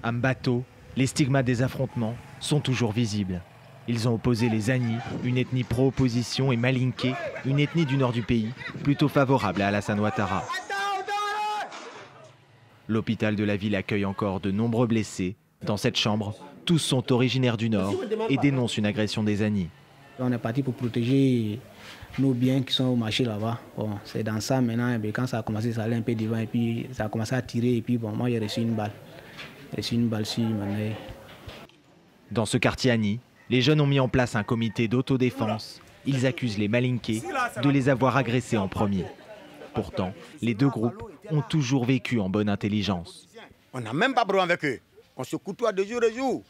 À Mbato, les stigmates des affrontements sont toujours visibles. Ils ont opposé les Agni, une ethnie pro-opposition, et Malinké, une ethnie du nord du pays, plutôt favorable à Alassane Ouattara. L'hôpital de la ville accueille encore de nombreux blessés. Dans cette chambre, tous sont originaires du nord et dénoncent une agression des Agni. On est parti pour protéger nos biens qui sont au marché là-bas. Bon, c'est dans ça maintenant, et quand ça a commencé, ça allait un peu devant et puis ça a commencé à tirer et puis bon, moi j'ai reçu une balle. J'ai reçu une balle sur mon œil. Dans ce quartier Agni, les jeunes ont mis en place un comité d'autodéfense. Ils accusent les Malinké de les avoir agressés en premier. Pourtant, les deux groupes ont toujours vécu en bonne intelligence. On n'a même pas de problème avec eux. On se côtoie de jour en jour.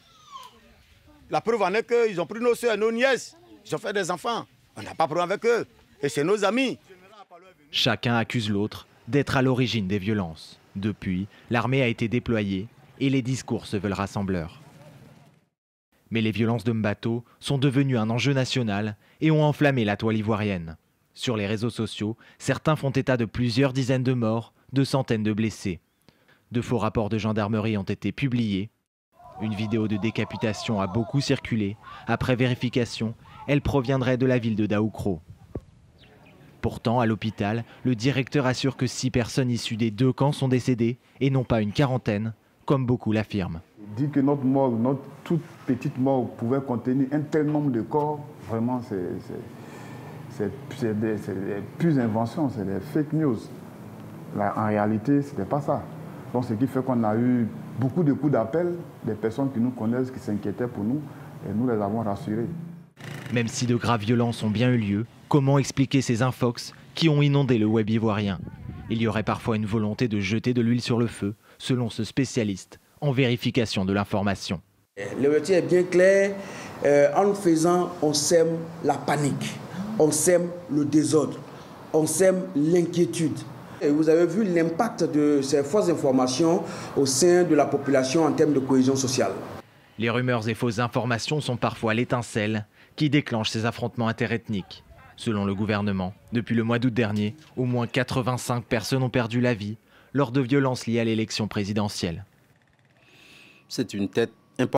La preuve en est qu'ils ont pris nos soeurs, nos nièces. Ils ont fait des enfants. On n'a pas de problème avec eux. Et c'est nos amis. Chacun accuse l'autre d'être à l'origine des violences. Depuis, l'armée a été déployée et les discours se veulent rassembleurs. Mais les violences de Mbato sont devenues un enjeu national et ont enflammé la toile ivoirienne. Sur les réseaux sociaux, certains font état de plusieurs dizaines de morts, de centaines de blessés. De faux rapports de gendarmerie ont été publiés. Une vidéo de décapitation a beaucoup circulé. Après vérification, elle proviendrait de la ville de Daoukro. Pourtant, à l'hôpital, le directeur assure que 6 personnes issues des deux camps sont décédées et non pas une quarantaine, comme beaucoup l'affirment. Dire que notre mort, notre toute petite mort pouvait contenir un tel nombre de corps, vraiment c'est des pures inventions, c'est des fake news. Là, en réalité, ce n'était pas ça. Donc, ce qui fait qu'on a eu beaucoup de coups d'appel, des personnes qui nous connaissent, qui s'inquiétaient pour nous, et nous les avons rassurés. Même si de graves violences ont bien eu lieu, comment expliquer ces infox qui ont inondé le web ivoirien? Il y aurait parfois une volonté de jeter de l'huile sur le feu, selon ce spécialiste en vérification de l'information. L'objectif est bien clair. En le faisant, on sème la panique, on sème le désordre, on sème l'inquiétude. Et vous avez vu l'impact de ces fausses informations au sein de la population en termes de cohésion sociale. Les rumeurs et fausses informations sont parfois l'étincelle qui déclenche ces affrontements interethniques. Selon le gouvernement, depuis le mois d'août dernier, au moins 85 personnes ont perdu la vie lors de violences liées à l'élection présidentielle. C'est une tête